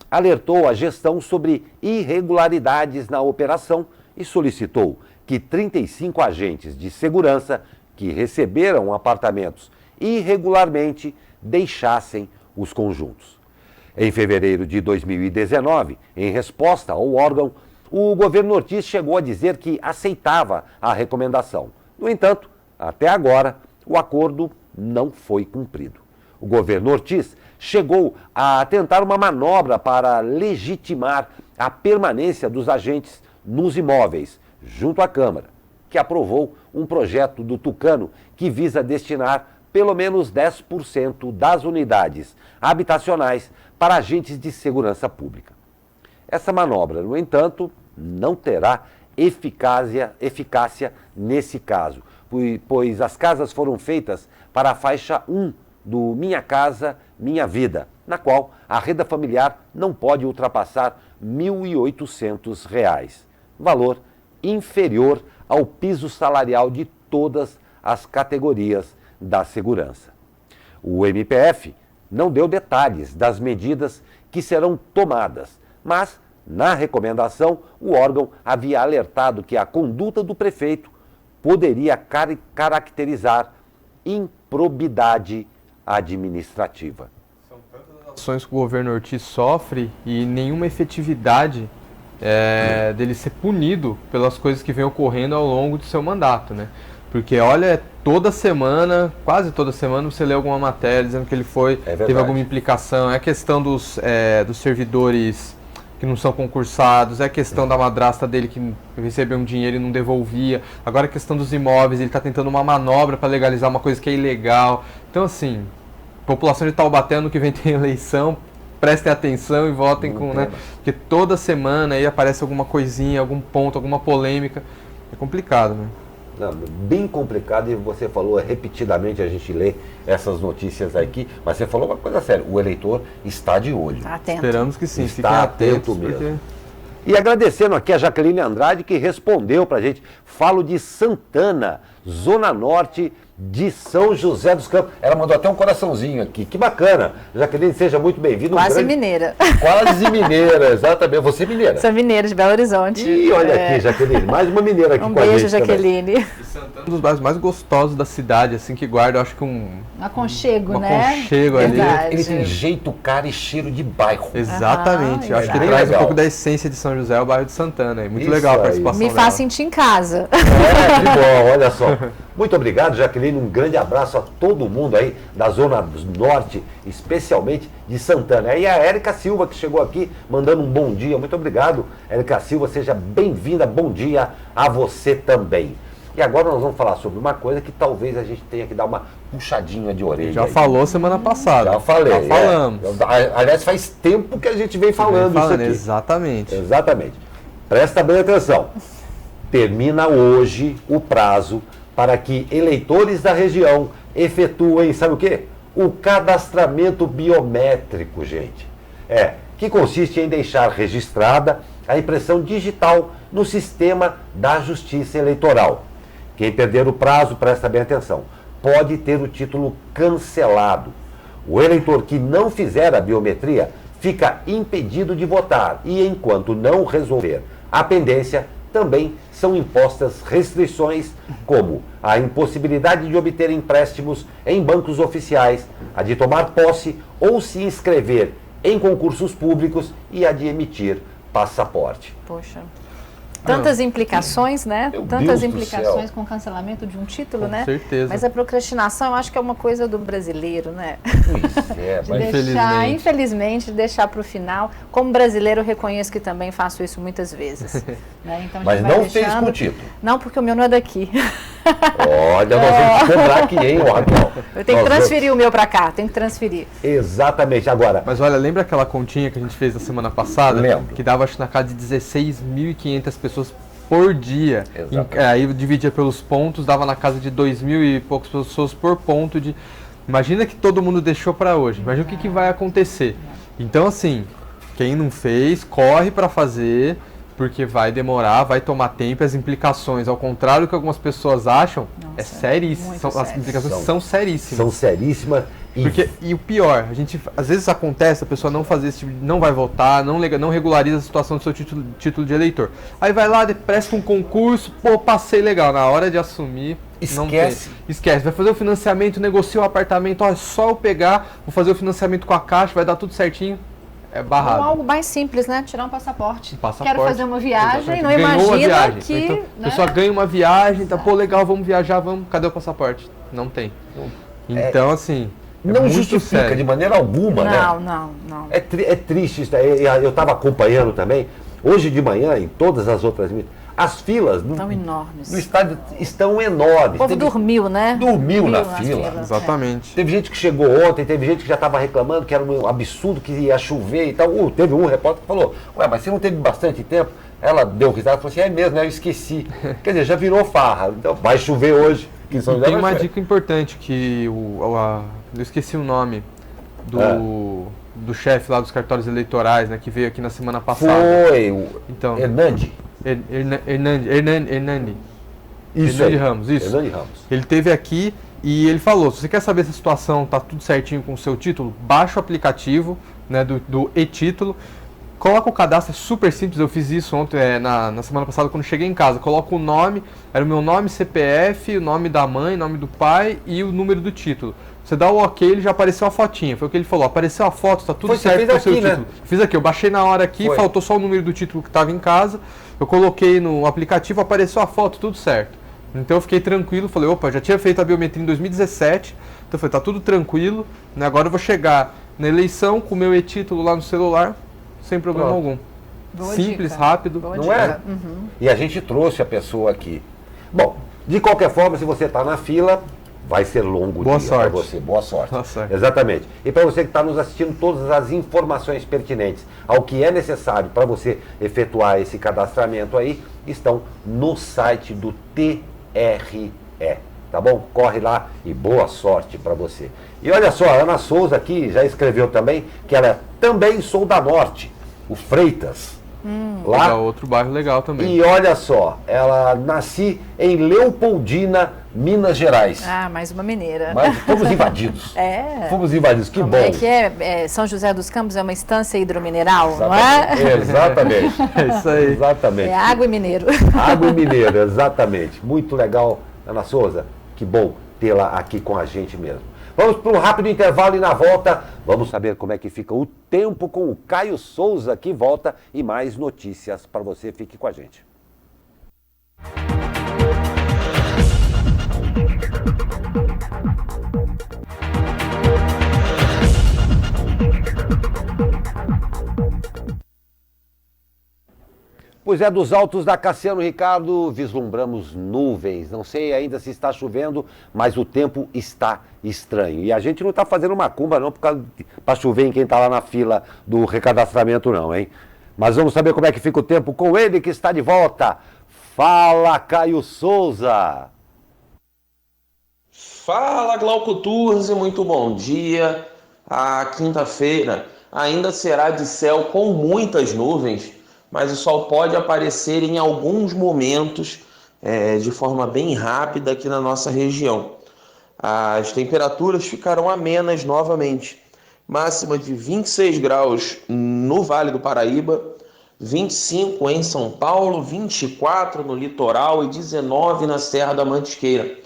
alertou a gestão sobre irregularidades na operação e solicitou que 35 agentes de segurança que receberam apartamentos irregularmente deixassem os conjuntos. Em fevereiro de 2019, em resposta ao órgão, o governo Ortiz chegou a dizer que aceitava a recomendação. No entanto, até agora, o acordo não foi cumprido. O governo Ortiz chegou a tentar uma manobra para legitimar a permanência dos agentes nos imóveis, junto à Câmara, que aprovou um projeto do tucano que visa destinar pelo menos 10% das unidades habitacionais para agentes de segurança pública. Essa manobra, no entanto, não terá eficácia nesse caso, pois as casas foram feitas para a faixa 1 do Minha Casa Minha Vida, na qual a renda familiar não pode ultrapassar R$ 1.800, valor inferior ao piso salarial de todas as categorias da segurança. O MPF não deu detalhes das medidas que serão tomadas, mas, na recomendação, o órgão havia alertado que a conduta do prefeito poderia caracterizar improbidade administrativa. São tantas ações que o governo Ortiz sofre e nenhuma efetividade dele ser punido pelas coisas que vem ocorrendo ao longo do seu mandato, né? Porque, olha, toda semana, quase toda semana, você lê alguma matéria dizendo que ele teve alguma implicação. É a questão dos servidores que não são concursados, é a questão da madrasta dele que recebeu um dinheiro e não devolvia. Agora a questão dos imóveis, ele está tentando uma manobra para legalizar uma coisa que é ilegal. Então, assim, população de Taubaté, ano que vem tem eleição, prestem atenção e votem né? Porque toda semana aí aparece alguma coisinha, algum ponto, alguma polêmica. É complicado, né? Não, bem complicado, e você falou repetidamente, a gente lê essas notícias aqui, mas você falou uma coisa séria, o eleitor está de olho. Tá atento. Esperamos que sim, está atento mesmo. Porque... E agradecendo aqui a Jaqueline Andrade, que respondeu pra gente. Falo de Santana, Zona Norte de São José dos Campos. Ela mandou até um coraçãozinho aqui. Que bacana. Jaqueline, seja muito bem-vinda. Quase mineira. Quase mineira, exatamente. Você é mineira. Sou mineira de Belo Horizonte. E olha aqui, Jaqueline, mais uma mineira aqui com a gente. Um beijo, Jaqueline. E Santana é um dos bairros mais gostosos da cidade, assim, que guarda, eu acho que um aconchego, né? Aconchego ali. Ele tem jeito, cara e cheiro de bairro. Exatamente. Eu acho que bem traz legal. um pouco da essência de São José, o bairro de Santana. É muito Isso legal a aí. participação Me dela. faz sentir em casa. É, que bom, olha só. Muito obrigado, Jaqueline. Um grande abraço a todo mundo aí da Zona Norte, especialmente de Santana. E a Érica Silva, que chegou aqui mandando um bom dia. Muito obrigado, Érica Silva. Seja bem-vinda. Bom dia a você também. E agora nós vamos falar sobre uma coisa que talvez a gente tenha que dar uma puxadinha de orelha. Já aí. falou semana passada. Já falei. Já falamos. Aliás, faz tempo que a gente vem falando isso aqui. Exatamente. Exatamente. Presta bem atenção. Termina hoje o prazo para que eleitores da região efetuem, sabe o quê? O cadastramento biométrico, gente. Que consiste em deixar registrada a impressão digital no sistema da Justiça Eleitoral. Quem perder o prazo, presta bem atenção, pode ter o título cancelado. O eleitor que não fizer a biometria fica impedido de votar e, enquanto não resolver a pendência, também são impostas restrições como a impossibilidade de obter empréstimos em bancos oficiais, a de tomar posse ou se inscrever em concursos públicos e a de emitir passaporte. Poxa. Tantas implicações, né? Meu Tantas Deus do implicações céu. com o cancelamento de um título, Com né? certeza. Mas a procrastinação, eu acho que é uma coisa do brasileiro, né? Pois é, De mas deixar, infelizmente, deixar para o final. Como brasileiro, eu reconheço que também faço isso muitas vezes. Né? Então, a Mas gente vai não fez deixando. com título. Não, porque o meu não é daqui. Olha, nós vamos te cobrar aqui, hein, ô Raquel? Eu tenho que Nós transferir o meu para cá, tenho que transferir. Exatamente. Agora, Mas olha, lembra aquela continha que a gente fez na semana passada? Lembro. Que dava, acho que na casa de 16.500 pessoas por dia. Exatamente. Aí dividia pelos pontos, dava na casa de 2.000 e poucas pessoas por ponto de... Imagina que todo mundo deixou para hoje. Imagina o que vai acontecer. Então, assim, quem não fez, corre para fazer, porque vai demorar, vai tomar tempo. As implicações, ao contrário do que algumas pessoas acham, é seríssimo. muito As sério. implicações são seríssimas. são seríssimas e E o pior, a gente às vezes acontece a pessoa não fazer esse tipo de, não vai votar, não regulariza a situação do seu título de eleitor. Aí vai lá, presta um concurso, pô, passei legal. Na hora de assumir, não tem. Esquece. Esquece. Vai fazer o financiamento, negocia o apartamento, ó, é só eu pegar, vou fazer o financiamento com a Caixa, vai dar tudo certinho. É Ou barrado. algo mais simples, né? Tirar um passaporte. Passaporte. Quero fazer uma viagem, Exatamente. não Ganhou a imagina viagem. que... Então, né? a pessoa ganha uma viagem, tá, pô, legal, vamos viajar, vamos. Cadê o passaporte? Não tem. Então, assim, é não muito justifica sério. de maneira alguma, né? Não. É triste isso. Eu estava acompanhando também. Hoje de manhã, em todas as outras mídias, as filas Tão enormes. no estádio estão enormes. O povo dormiu, né? Dormiu na nas fila. filas. Exatamente. Teve gente que chegou ontem, teve gente que já estava reclamando que era um absurdo, que ia chover e tal. Teve um repórter que falou, ué, mas você não teve bastante tempo? Ela deu risada e falou assim, é mesmo, né? Eu esqueci. Quer dizer, já virou farra. Então vai chover hoje. Que São E José tem vai uma chover. dica importante que eu esqueci o nome do chefe lá dos cartórios eleitorais, né, que veio aqui na semana passada. Foi o Então, Hernandi. Hernani Isso aí. Ramos, isso. Hernani Ramos. Ele esteve aqui e ele falou, se você quer saber se a situação tá tudo certinho com o seu título, baixa o aplicativo, né, do e-título, coloca o cadastro, é super simples, eu fiz isso ontem, na semana passada, quando cheguei em casa, coloca o nome, era o meu nome, CPF, o nome da mãe, nome do pai e o número do título. Você dá o ok, ele já apareceu a fotinha, foi o que ele falou, apareceu a foto, tá tudo Você certo fez com o seu aqui, né? título. Fiz aqui, eu baixei na hora aqui, Foi. faltou só o número do título que estava em casa, eu coloquei no aplicativo, apareceu a foto, tudo certo. Então eu fiquei tranquilo, falei, opa, já tinha feito a biometria em 2017, então eu falei, tá tudo tranquilo, né? Agora eu vou chegar na eleição com o meu e-título lá no celular, sem problema Pronto. algum. Boa Simples, dica. rápido. Boa Não dica. é? E a gente trouxe a pessoa aqui. Bom, de qualquer forma, se você está na fila, vai ser longo Boa dia para sorte. você. Boa sorte. Boa sorte. Exatamente. E para você que está nos assistindo, todas as informações pertinentes ao que é necessário para você efetuar esse cadastramento aí, estão no site do TRE. Tá bom? Corre lá e boa sorte para você. E olha só, a Ana Souza aqui já escreveu também que ela também sou da Norte, o Freitas. É outro bairro legal também. E olha só, ela nasci em Leopoldina, Minas Gerais. Ah, mais uma mineira. Mas fomos invadidos. É. Fomos invadidos, que Como bom. é que é? São José dos Campos é uma estância hidromineral, não é? Exatamente. É isso aí. Exatamente. É água e mineiro. Água e mineiro, exatamente. Muito legal, Ana Souza. Que bom tê-la aqui com a gente mesmo. Vamos para um rápido intervalo e na volta vamos saber como é que fica o tempo com o Caio Souza, que volta, e mais notícias para você. Fique com a gente. Pois é, dos altos da Cassiano Ricardo, vislumbramos nuvens. Não sei ainda se está chovendo, mas o tempo está estranho. E a gente não está fazendo macumba não para chover em quem está lá na fila do recadastramento não, hein? Mas vamos saber como é que fica o tempo com ele que está de volta. Fala, Caio Souza! Fala, Glauco Turzi, muito bom dia. A quinta-feira ainda será de céu com muitas nuvens, mas o sol pode aparecer em alguns momentos de forma bem rápida aqui na nossa região. As temperaturas ficarão amenas novamente, máxima de 26 graus no Vale do Paraíba, 25 em São Paulo, 24 no litoral e 19 na Serra da Mantiqueira.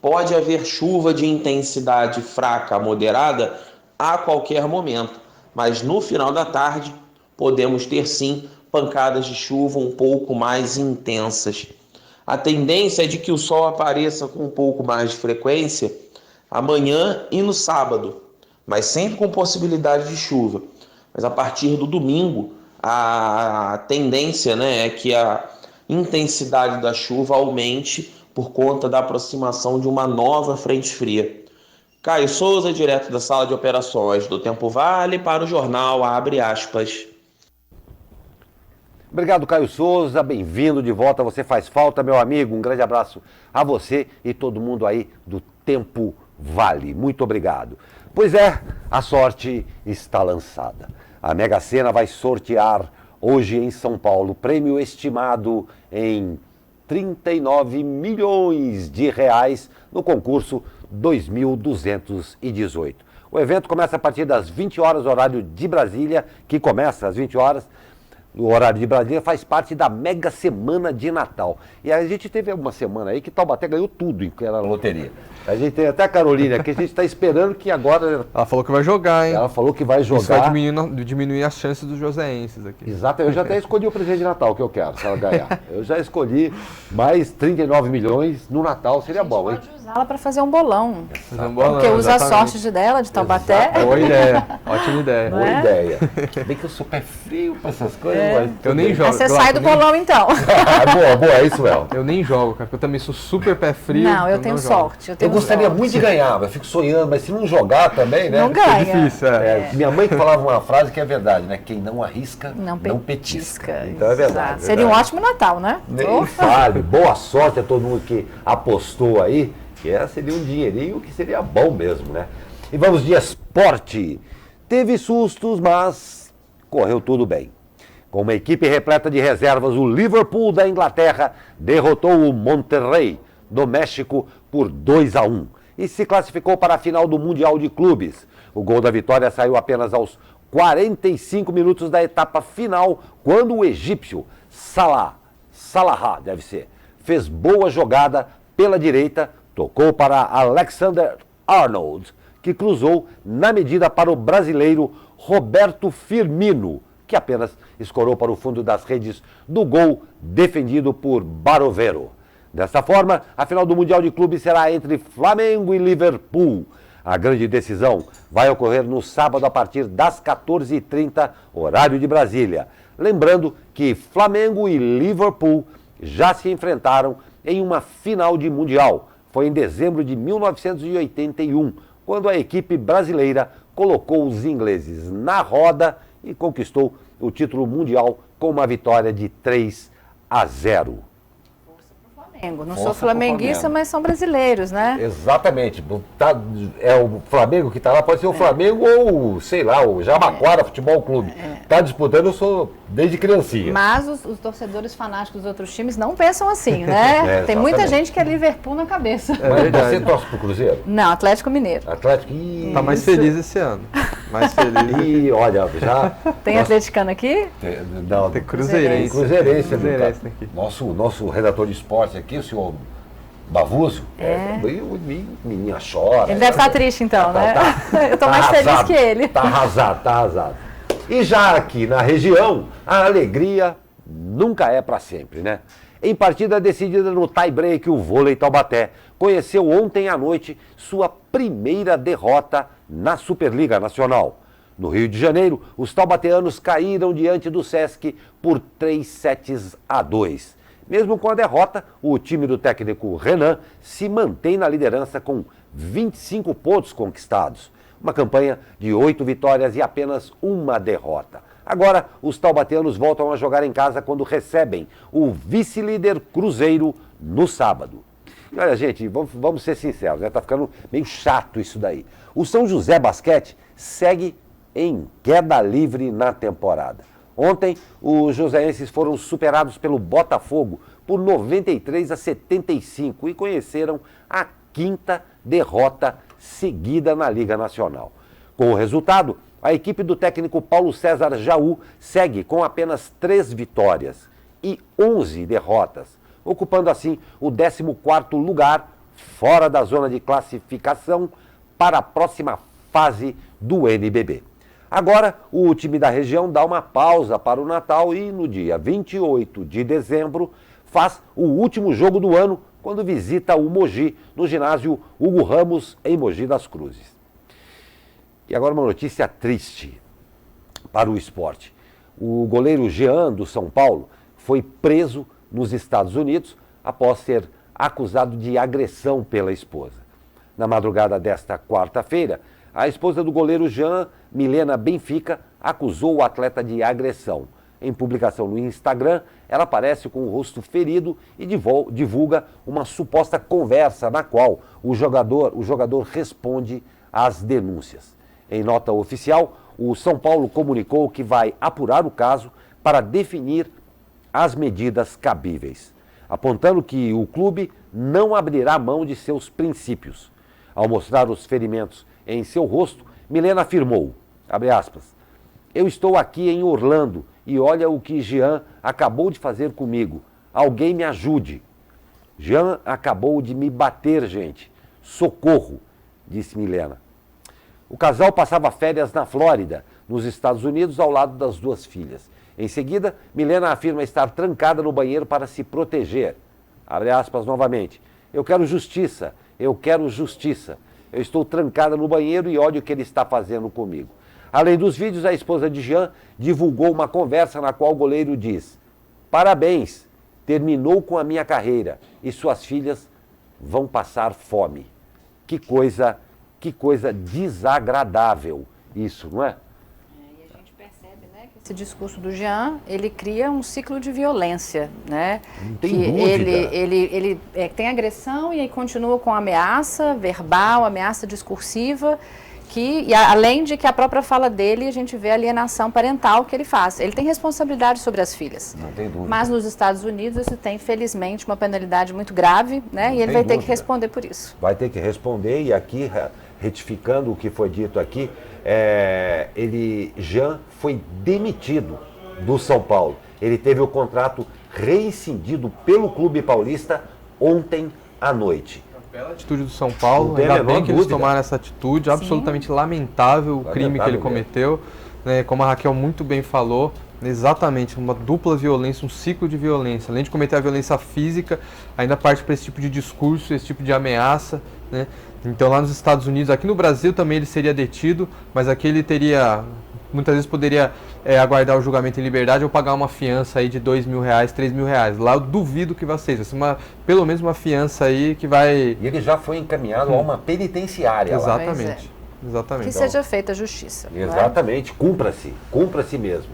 Pode haver chuva de intensidade fraca a moderada a qualquer momento, mas no final da tarde podemos ter sim pancadas de chuva um pouco mais intensas. A tendência é de que o sol apareça com um pouco mais de frequência amanhã e no sábado, mas sempre com possibilidade de chuva. Mas a partir do domingo, a tendência, né, é que a intensidade da chuva aumente por conta da aproximação de uma nova frente fria. Caio Souza, direto da sala de operações do Tempo Vale, para o jornal Abre Aspas. Obrigado, Caio Souza, bem-vindo de volta, você faz falta, meu amigo, um grande abraço a você e todo mundo aí do Tempo Vale, muito obrigado. Pois é, a sorte está lançada. A Mega Sena vai sortear hoje em São Paulo, prêmio estimado em 39 milhões de reais no concurso 2218. O evento começa a partir das 20 horas, horário de Brasília, que começa às 20 horas, no horário de Brasília, faz parte da Mega Semana de Natal. E a gente teve uma semana aí que Taubaté ganhou tudo, que era a loteria. A gente tem até a Carolina, que a gente está esperando que agora... Ela falou que vai jogar, hein? Ela falou que vai jogar. Isso vai diminuir as chances dos joseenses aqui. Exato, eu já até escolhi o presente de Natal que eu quero, se ela ganhar. Eu já escolhi mais 39 milhões no Natal, seria bom, hein? Pode usá-la para fazer um bolão. Fazer um bolão, Porque usa a exatamente. sorte dela, de Taubaté. Boa ideia, ótima ideia. Boa ideia. Bem que eu sou pé frio para essas coisas, mas... Eu nem jogo. Aí você sai do bolão, então. Boa, é isso mesmo. Eu nem jogo, cara, porque eu também sou super pé frio. Não, eu então tenho não jogo. sorte. Eu tenho gostaria sorte. muito de ganhar, eu fico sonhando, mas se não jogar também, né? Não ganha. É difícil, Minha mãe que falava uma frase que é verdade, né? Quem não arrisca, Não petisca. Então é verdade. Exato. Seria um ótimo Natal, né? Nem fale. Boa sorte a todo mundo que apostou aí, que seria um dinheirinho que seria bom mesmo, né? E vamos de esporte. Teve sustos, mas correu tudo bem. Com uma equipe repleta de reservas, o Liverpool da Inglaterra derrotou o Monterrey do México por 2-1 e se classificou para a final do Mundial de Clubes. O gol da vitória saiu apenas aos 45 minutos da etapa final, quando o egípcio Salah deve ser, fez boa jogada pela direita, tocou para Alexander-Arnold, que cruzou na medida para o brasileiro Roberto Firmino, que apenas escorou para o fundo das redes do gol defendido por Barovero. Desta forma, a final do Mundial de Clubes será entre Flamengo e Liverpool. A grande decisão vai ocorrer no sábado a partir das 14h30, horário de Brasília. Lembrando que Flamengo e Liverpool já se enfrentaram em uma final de Mundial. Foi em dezembro de 1981, quando a equipe brasileira colocou os ingleses na roda e conquistou o título mundial com uma vitória de 3-0. Não sou flamenguista, mas são brasileiros, né? Exatamente. É o Flamengo que está lá, pode ser o Flamengo ou, sei lá, o Jabaquara Futebol Clube. Está disputando, eu sou desde criancinha. Mas os torcedores fanáticos dos outros times não pensam assim, né? Tem muita gente que é Liverpool na cabeça. Mas você torce pro Cruzeiro? Não, Atlético Mineiro. Atlético? Tá mais feliz esse ano. Mais feliz. E olha, já... Tem atleticano aqui? Não, Tem cruzeirense. Cruzeirense aqui. Nosso redator de esporte aqui, o senhor Bavuso, menina chora. Ele deve estar triste então, né? Eu tô mais feliz que ele. Tá arrasado. E já aqui na região, a alegria nunca é para sempre, né? Em partida decidida no tie-break, o Vôlei Taubaté conheceu ontem à noite sua primeira derrota na Superliga Nacional. No Rio de Janeiro, os taubateanos caíram diante do Sesc por 3-2. Mesmo com a derrota, o time do técnico Renan se mantém na liderança com 25 pontos conquistados. Uma campanha de 8 vitórias e apenas uma derrota. Agora, os taubateanos voltam a jogar em casa quando recebem o vice-líder Cruzeiro no sábado. E olha, gente, vamos ser sinceros, né? Tá ficando meio chato isso daí. O São José Basquete segue em queda livre na temporada. Ontem, os joseenses foram superados pelo Botafogo por 93-75 e conheceram a 5ª derrota seguida na Liga Nacional. Com o resultado, a equipe do técnico Paulo César Jaú segue com apenas 3 vitórias e 11 derrotas, ocupando assim o 14º lugar fora da zona de classificação para a próxima fase do NBB. Agora, o time da região dá uma pausa para o Natal e no dia 28 de dezembro faz o último jogo do ano quando visita o Mogi, no ginásio Hugo Ramos, em Mogi das Cruzes. E agora uma notícia triste para o esporte. O goleiro Jean, do São Paulo, foi preso nos Estados Unidos após ser acusado de agressão pela esposa. Na madrugada desta quarta-feira, a esposa do goleiro Jean, Milena Benfica, acusou o atleta de agressão. Em publicação no Instagram, ela aparece com o rosto ferido e divulga uma suposta conversa na qual o jogador responde às denúncias. Em nota oficial, o São Paulo comunicou que vai apurar o caso para definir as medidas cabíveis, apontando que o clube não abrirá mão de seus princípios. Ao mostrar os ferimentos em seu rosto, Milena afirmou, abre aspas, eu estou aqui em Orlando e olha o que Jean acabou de fazer comigo. Alguém me ajude. Jean acabou de me bater, gente. Socorro, disse Milena. O casal passava férias na Flórida, nos Estados Unidos, ao lado das duas filhas. Em seguida, Milena afirma estar trancada no banheiro para se proteger. Abre aspas novamente. Eu quero justiça, eu quero justiça. Eu estou trancada no banheiro e olha o que ele está fazendo comigo. Além dos vídeos, a esposa de Jean divulgou uma conversa na qual o goleiro diz: parabéns, terminou com a minha carreira e suas filhas vão passar fome. Que coisa desagradável isso, não é? E a gente percebe, né, que esse discurso do Jean, ele cria um ciclo de violência, né? Não tem dúvida. Ele tem agressão e aí continua com ameaça verbal, ameaça discursiva, e além de que a própria fala dele, a gente vê a alienação parental que ele faz. Ele tem responsabilidade sobre as filhas. Não tem dúvida. Mas nos Estados Unidos isso tem, felizmente, uma penalidade muito grave, né? Não e ele tem vai ter dúvida. que responder por isso. Vai ter que responder e aqui, retificando o que foi dito aqui, Jean foi demitido do São Paulo. Ele teve o contrato rescindido pelo Clube Paulista ontem à noite. Bela atitude do São Paulo, Não tem a ainda bem menor que eles dúvida. tomaram essa atitude, absolutamente lamentável o crime que ele cometeu, né, como a Raquel muito bem falou, exatamente, uma dupla violência, um ciclo de violência, além de cometer a violência física, ainda parte para esse tipo de discurso, esse tipo de ameaça, né, então lá nos Estados Unidos, aqui no Brasil também ele seria detido, mas aqui ele teria, muitas vezes poderia aguardar o julgamento em liberdade ou pagar uma fiança aí de R$2.000, R$3.000. Lá eu duvido que vai ser isso. Pelo menos uma fiança aí que vai... E ele já foi encaminhado a uma penitenciária lá. Exatamente. Exatamente. Que seja feita a justiça. Exatamente, cumpra-se mesmo.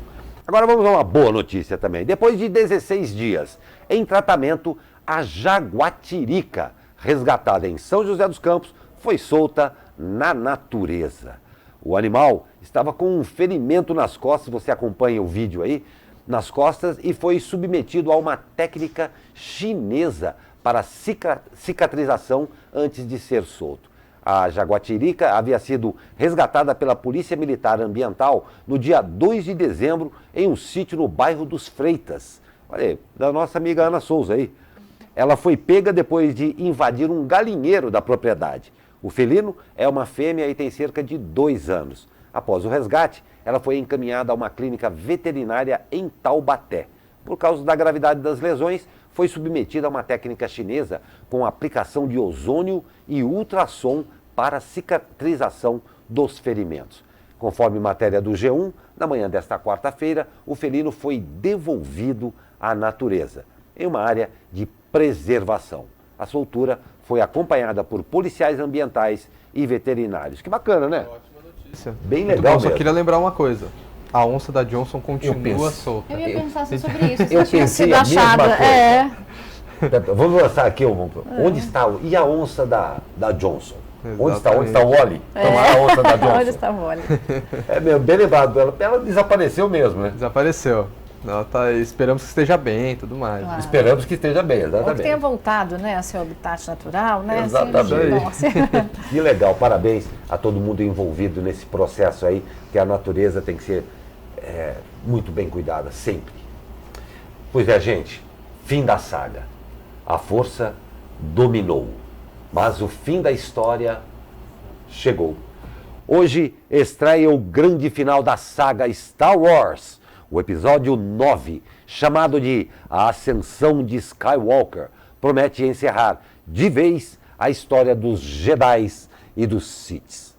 Agora vamos a uma boa notícia também. Depois de 16 dias em tratamento, a jaguatirica, resgatada em São José dos Campos, foi solta na natureza. O animal estava com um ferimento nas costas, você acompanha o vídeo aí, nas costas, e foi submetido a uma técnica chinesa para cicatrização antes de ser solto. A jaguatirica havia sido resgatada pela Polícia Militar Ambiental no dia 2 de dezembro em um sítio no bairro dos Freitas. Olha aí, da nossa amiga Ana Souza aí. Ela foi pega depois de invadir um galinheiro da propriedade. O felino é uma fêmea e tem cerca de 2 anos. Após o resgate, ela foi encaminhada a uma clínica veterinária em Taubaté. Por causa da gravidade das lesões, foi submetida a uma técnica chinesa com aplicação de ozônio e ultrassom para cicatrização dos ferimentos. Conforme matéria do G1, na manhã desta quarta-feira, o felino foi devolvido à natureza, em uma área de preservação. A soltura foi acompanhada por policiais ambientais e veterinários. Que bacana, né? Ótima notícia. Bem Muito legal bom. Só mesmo. queria lembrar uma coisa. A onça da Johnson continua solta. Eu ia pensar sobre isso, se Eu ela tinha pensei sido a mesma achada. coisa. Vamos lançar aqui, onde está, e a onça da Johnson? Onde está o Wally? A onça da Johnson. Onde está o Wally? Bem lembrado, ela desapareceu mesmo, né? Desapareceu. Ela esperamos que esteja bem e tudo mais. Claro. Esperamos que esteja bem, Ou que exatamente. tenha voltado, né, a seu habitat natural, né? Exatamente. Assim, Que legal, parabéns a todo mundo envolvido nesse processo aí, que a natureza tem que ser muito bem cuidada, sempre. Pois é, gente, fim da saga. A força dominou, mas o fim da história chegou. Hoje estreia o grande final da saga Star Wars, o episódio 9, chamado de A Ascensão de Skywalker, promete encerrar de vez a história dos Jedis e dos Siths.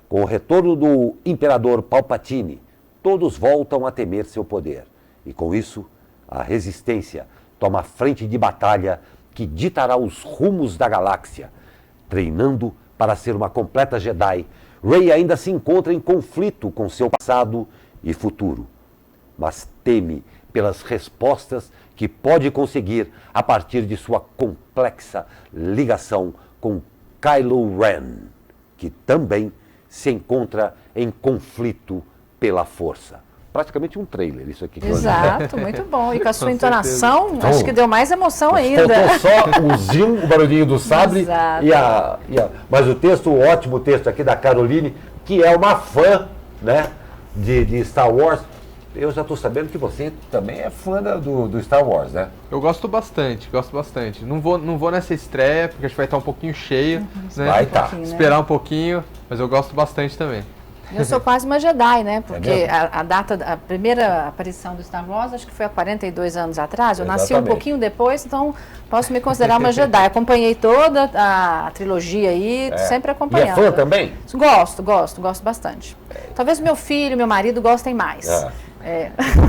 Com o retorno do Imperador Palpatine, todos voltam a temer seu poder. E com isso, a Resistência toma a frente de batalha que ditará os rumos da galáxia. Treinando para ser uma completa Jedi, Rey ainda se encontra em conflito com seu passado e futuro, mas teme pelas respostas que pode conseguir a partir de sua complexa ligação com Kylo Ren, que também se encontra em conflito pela força. Praticamente um trailer isso aqui. Exato, muito bom. E com a sua entonação, acho que deu mais emoção ainda. Faltou só o zinho, o barulhinho do sabre Exato. Mas o texto, o ótimo texto aqui da Caroline, que é uma fã, né, de Star Wars. Eu já estou sabendo que você também é fã do Star Wars, né? Eu gosto bastante, gosto bastante. Não vou nessa estreia, porque acho que vai estar um pouquinho cheio, né? Vai estar. Esperar um pouquinho, mas eu gosto bastante também. Eu sou quase uma Jedi, né? Porque a primeira aparição do Star Wars, acho que foi há 42 anos atrás. Eu nasci um pouquinho depois, então posso me considerar uma Jedi. Acompanhei toda a trilogia aí, sempre acompanhando. E é fã também? Gosto bastante. Talvez meu filho, meu marido gostem mais.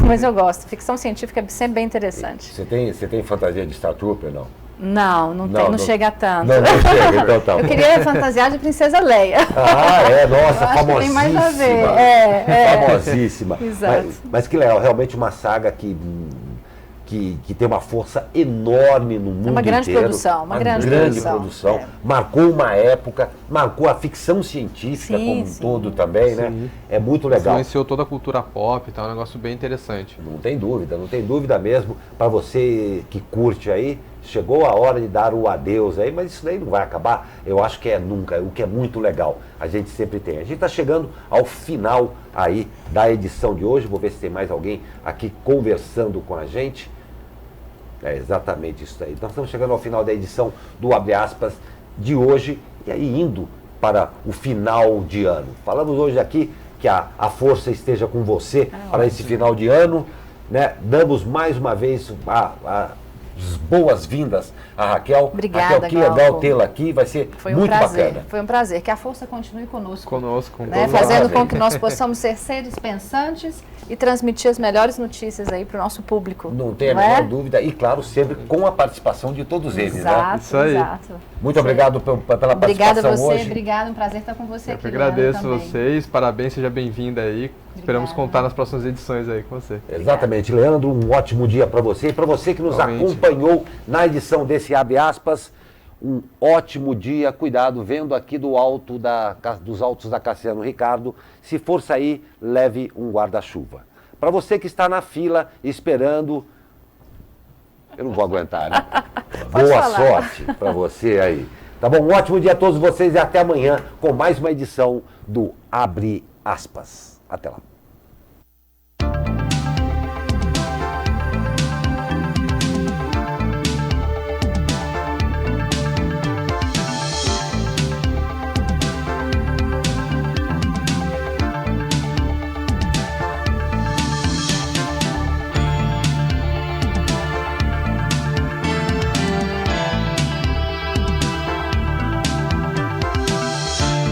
Mas eu gosto. Ficção científica é sempre bem interessante. Você tem fantasia de Star Trooper, não? Não chega tanto. Não chega, então tá bom. Eu queria fantasiar de Princesa Leia. Nossa, famosíssima. Tem mais a ver. Famosíssima. Exato. Mas que legal, realmente uma saga que tem uma força enorme no mundo inteiro. Uma grande produção, uma grande produção. Marcou uma época, marcou a ficção científica como um todo também, né? É muito legal. Influenciou toda a cultura pop, tá um negócio bem interessante. Não tem dúvida mesmo. Para você que curte aí, chegou a hora de dar o adeus aí, mas isso daí não vai acabar. Eu acho que é nunca, o que é muito legal. A gente sempre tem. A gente está chegando ao final aí da edição de hoje. Vou ver se tem mais alguém aqui conversando com a gente. É exatamente isso aí. Nós estamos chegando ao final da edição do Abre Aspas de hoje e aí indo para o final de ano. Falamos hoje aqui que a força esteja com você para esse final de ano, né? Damos mais uma vez as boas-vindas a Raquel. Obrigada, Raquel, que legal tê-la aqui, vai ser muito bacana. Foi um prazer. Que a força continue conosco. Né? Fazendo com que nós possamos ser seres pensantes e transmitir as melhores notícias aí para o nosso público. Não tem a menor dúvida. E, claro, sempre com a participação de todos eles, né? Isso aí. Exato. Muito obrigado pela participação Obrigada a você, hoje. Obrigada, um prazer estar com você aqui. Eu que agradeço vocês, parabéns, seja bem-vinda aí. Esperamos contar nas próximas edições aí com você. Exatamente. Leandro, um ótimo dia para você e para você que nos acompanhou na edição desse Abre Aspas. Um ótimo dia, cuidado, vendo aqui dos altos da Cassiano Ricardo. Se for sair, leve um guarda-chuva. Para você que está na fila esperando, eu não vou aguentar, né? Boa sorte para você aí. Tá bom? Um ótimo dia a todos vocês e até amanhã com mais uma edição do Abre Aspas. Até lá.